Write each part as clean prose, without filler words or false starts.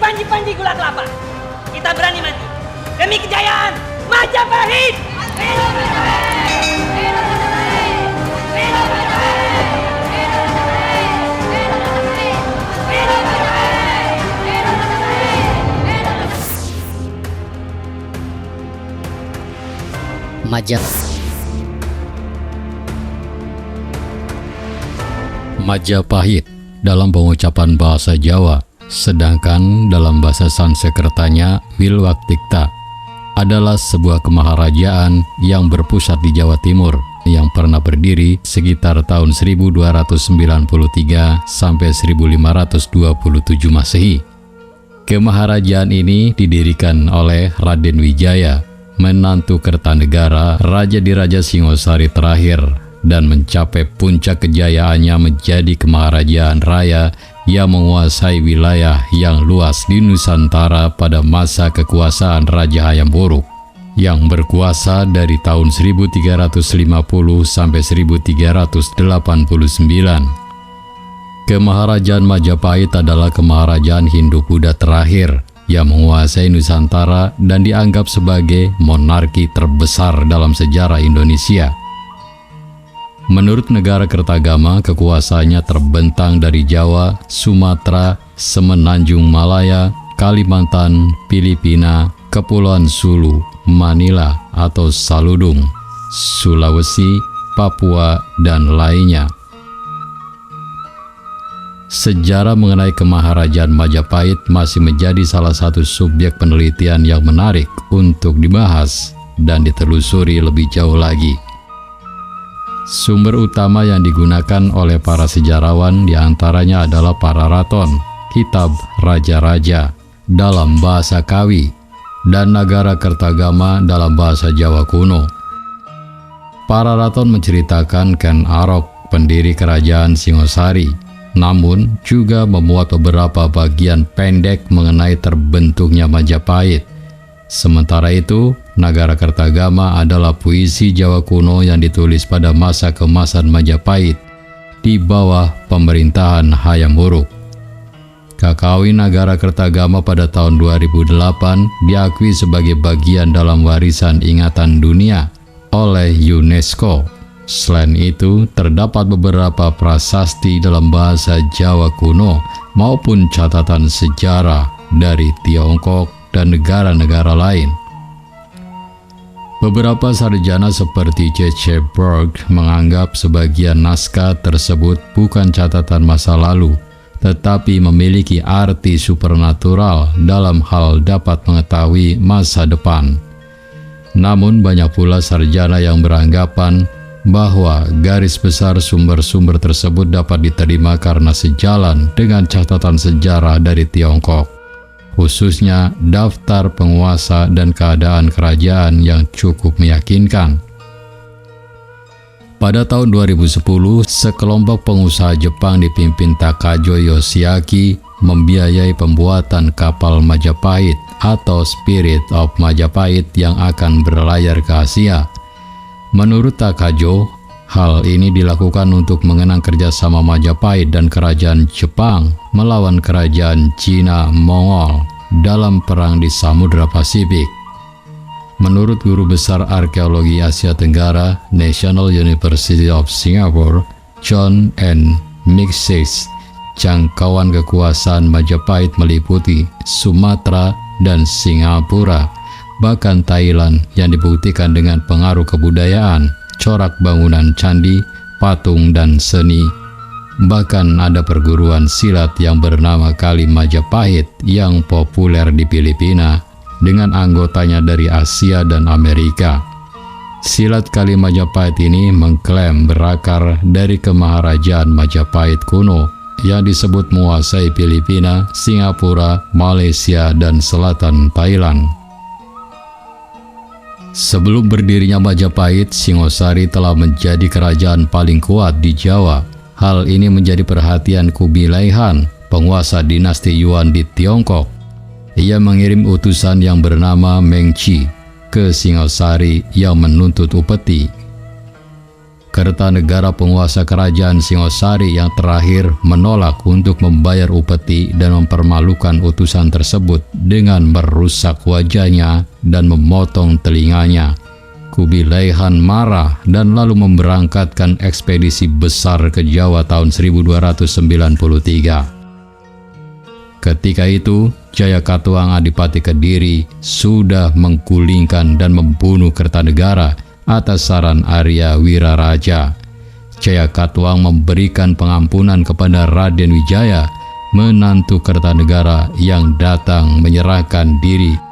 panji-panji gula kelapa. Kita berani mati demi kejayaan Majapahit. Hidup Majapahit! Hidup Majapahit! Hidup Majapahit! Hidup Majapahit! Hidup Majapahit! Hidup Majapahit! Hidup Majapahit! Majapahit dalam pengucapan bahasa Jawa, sedangkan dalam bahasa Sanskertanya Wilwaktikta, adalah sebuah kemaharajaan yang berpusat di Jawa Timur yang pernah berdiri sekitar tahun 1293 sampai 1527 Masehi. Kemaharajaan ini didirikan oleh Raden Wijaya, menantu Kertanegara, raja di Raja Singosari terakhir, dan mencapai puncak kejayaannya menjadi kemaharajaan raya yang menguasai wilayah yang luas di Nusantara pada masa kekuasaan Raja Hayam Wuruk yang berkuasa dari tahun 1350 sampai 1389. Kemaharajaan Majapahit adalah kemaharajaan Hindu-Buddha terakhir yang menguasai Nusantara dan dianggap sebagai monarki terbesar dalam sejarah Indonesia. Menurut negara Kertagama, kekuasaannya terbentang dari Jawa, Sumatera, Semenanjung Malaya, Kalimantan, Filipina, Kepulauan Sulu, Manila atau Saludung, Sulawesi, Papua, dan lainnya. Sejarah mengenai kemaharajaan Majapahit masih menjadi salah satu subjek penelitian yang menarik untuk dibahas dan ditelusuri lebih jauh lagi. Sumber utama yang digunakan oleh para sejarawan diantaranya adalah Pararaton, Kitab Raja-Raja dalam bahasa Kawi, dan Nagara Kertagama dalam bahasa Jawa kuno. Pararaton menceritakan Ken Arok, pendiri kerajaan Singosari, namun juga memuat beberapa bagian pendek mengenai terbentuknya Majapahit. Sementara itu, Nagara Kertagama adalah puisi Jawa kuno yang ditulis pada masa keemasan Majapahit di bawah pemerintahan Hayam Wuruk. Kakawin Nagara Kertagama pada tahun 2008 diakui sebagai bagian dalam warisan ingatan dunia oleh UNESCO. Selain itu, terdapat beberapa prasasti dalam bahasa Jawa kuno maupun catatan sejarah dari Tiongkok dan negara-negara lain. Beberapa sarjana seperti C.C. Berg menganggap sebagian naskah tersebut bukan catatan masa lalu, tetapi memiliki arti supernatural dalam hal dapat mengetahui masa depan. Namun banyak pula sarjana yang beranggapan bahwa garis besar sumber-sumber tersebut dapat diterima karena sejalan dengan catatan sejarah dari Tiongkok, khususnya daftar penguasa dan keadaan kerajaan yang cukup meyakinkan. Pada tahun 2010, sekelompok pengusaha Jepang dipimpin Takajo Yoshiaki membiayai pembuatan kapal Majapahit atau Spirit of Majapahit yang akan berlayar ke Asia. Menurut Takajo, hal ini dilakukan untuk mengenang kerjasama Majapahit dan kerajaan Jepang melawan kerajaan Cina Mongol dalam perang di Samudra Pasifik. Menurut Guru Besar Arkeologi Asia Tenggara, National University of Singapore, John N. Mixes, jangkauan kekuasaan Majapahit meliputi Sumatera dan Singapura, bahkan Thailand, yang dibuktikan dengan pengaruh kebudayaan, corak bangunan candi, patung, dan seni. Bahkan ada perguruan silat yang bernama Kali Majapahit yang populer di Filipina dengan anggotanya dari Asia dan Amerika. Silat Kali Majapahit ini mengklaim berakar dari kemaharajaan Majapahit kuno yang disebut menguasai Filipina, Singapura, Malaysia, dan selatan Thailand. Sebelum berdirinya Majapahit, Singosari telah menjadi kerajaan paling kuat di Jawa. Hal ini menjadi perhatian Kubilai Han, penguasa dinasti Yuan di Tiongkok. Ia mengirim utusan yang bernama Meng Qi ke Singosari yang menuntut upeti. Kertanegara penguasa kerajaan Singosari yang terakhir menolak untuk membayar upeti dan mempermalukan utusan tersebut dengan merusak wajahnya dan memotong telinganya. Kubilai Khan marah dan lalu memberangkatkan ekspedisi besar ke Jawa tahun 1293. Ketika itu, Jayakatwang Adipati Kediri sudah menggulingkan dan membunuh Kertanegara atas saran Arya Wiraraja. Jayakatwang memberikan pengampunan kepada Raden Wijaya, menantu Kertanegara yang datang menyerahkan diri.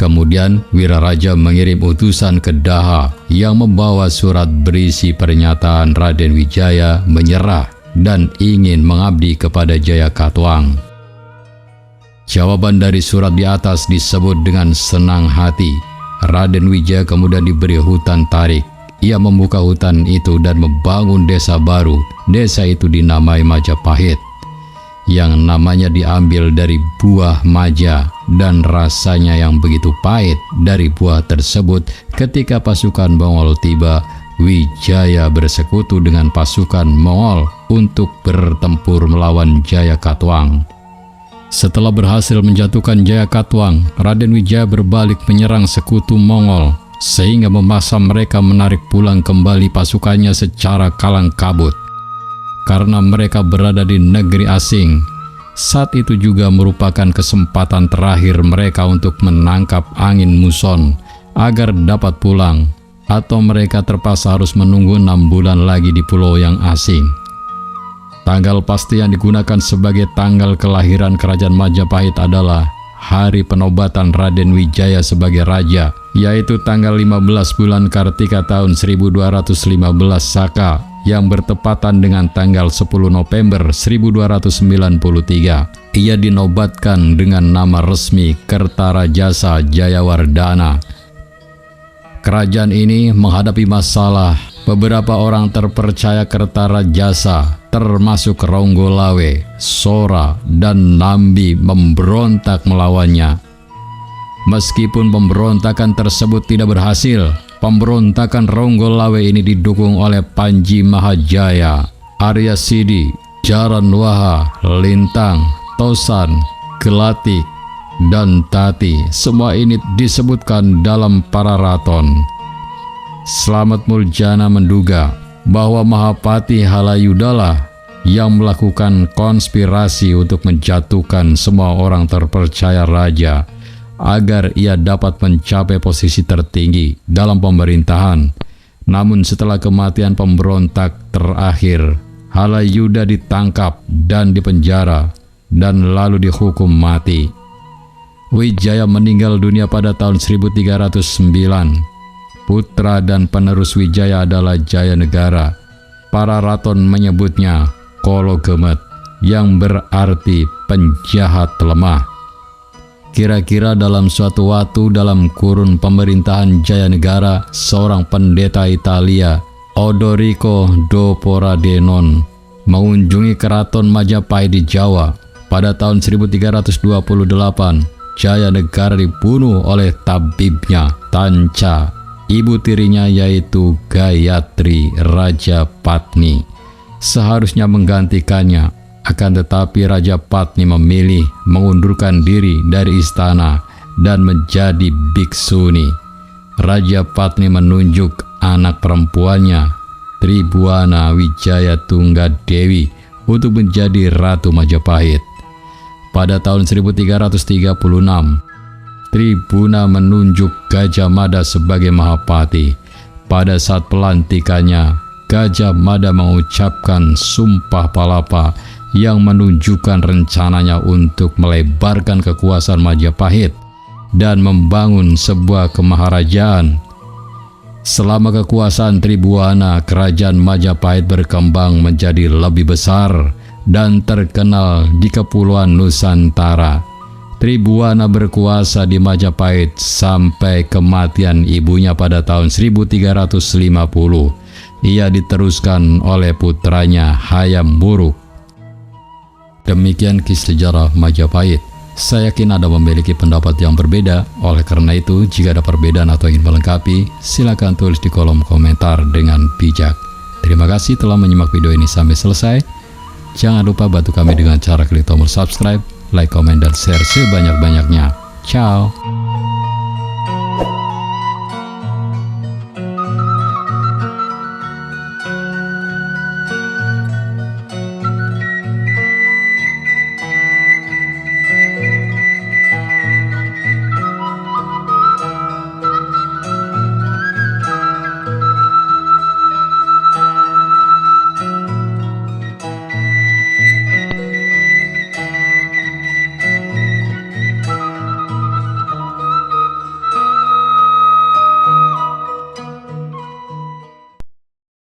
Kemudian Wiraraja mengirim utusan ke Daha yang membawa surat berisi pernyataan Raden Wijaya menyerah dan ingin mengabdi kepada Jayakatwang. Jawaban dari surat di atas disebut dengan senang hati. Raden Wijaya kemudian diberi hutan tarik. Ia membuka hutan itu dan membangun desa baru. Desa itu dinamai Majapahit, yang namanya diambil dari buah maja dan rasanya yang begitu pahit dari buah tersebut. Ketika pasukan Mongol tiba, Wijaya bersekutu dengan pasukan Mongol untuk bertempur melawan Jayakatwang. Setelah berhasil menjatuhkan Jayakatwang, Raden Wijaya berbalik menyerang sekutu Mongol sehingga memaksa mereka menarik pulang kembali pasukannya secara kalang kabut karena mereka berada di negeri asing. Saat itu juga merupakan kesempatan terakhir mereka untuk menangkap angin muson agar dapat pulang, atau mereka terpaksa harus menunggu 6 bulan lagi di pulau yang asing. Tanggal pasti yang digunakan sebagai tanggal kelahiran Kerajaan Majapahit adalah hari penobatan Raden Wijaya sebagai raja, yaitu tanggal 15 bulan Kartika tahun 1215 Saka yang bertepatan dengan tanggal 10 November 1293. Ia dinobatkan dengan nama resmi Kertarajasa Jayawardhana. Kerajaan ini menghadapi masalah. Beberapa orang terpercaya Kertarajasa termasuk Ronggolawe, Sora, dan Nambi memberontak melawannya. Meskipun pemberontakan tersebut tidak berhasil, pemberontakan Ronggolawe ini didukung oleh Panji Mahajaya, Arya Sidi, Jaranwaha, Lintang, Tosan, Gelatik, dan Tati. Semua ini disebutkan dalam Pararaton. Slamet Muljana menduga bahwa Mahapati Halayudala yang melakukan konspirasi untuk menjatuhkan semua orang terpercaya raja agar ia dapat mencapai posisi tertinggi dalam pemerintahan. Namun setelah kematian pemberontak terakhir, Halayuda ditangkap dan dipenjara dan lalu dihukum mati. Wijaya meninggal dunia pada tahun 1309. Putra dan penerus Wijaya adalah Jayanegara. Pararaton menyebutnya Kologemet, yang berarti penjahat lemah. Kira-kira dalam suatu waktu dalam kurun pemerintahan Jayanegara, seorang pendeta Italia, Odorico do Pordenone, mengunjungi keraton Majapahit di Jawa. Pada tahun 1328, Jayanegara dibunuh oleh tabibnya Tanca. Ibu tirinya yaitu Gayatri Rajapatni seharusnya menggantikannya, akan tetapi Rajapatni memilih mengundurkan diri dari istana dan menjadi biksuni. Rajapatni menunjuk anak perempuannya, Tribhuwana Wijaya Tunggadewi, untuk menjadi Ratu Majapahit. Pada tahun 1336, Tribhuna menunjuk Gajah Mada sebagai Mahapati. Pada saat pelantikannya, Gajah Mada mengucapkan Sumpah Palapa yang menunjukkan rencananya untuk melebarkan kekuasaan Majapahit dan membangun sebuah kemaharajaan. Selama kekuasaan Tribhuwana, kerajaan Majapahit berkembang menjadi lebih besar dan terkenal di Kepulauan Nusantara. Tribhuwana berkuasa di Majapahit sampai kematian ibunya pada tahun 1350. Ia diteruskan oleh putranya Hayam Wuruk. Demikian kisah sejarah Majapahit. Saya yakin Anda memiliki pendapat yang berbeda. Oleh karena itu, jika ada perbedaan atau ingin melengkapi, silakan tulis di kolom komentar dengan bijak. Terima kasih telah menyimak video ini sampai selesai. Jangan lupa bantu kami dengan cara klik tombol subscribe, like, komen, dan share sebanyak-banyaknya. Ciao!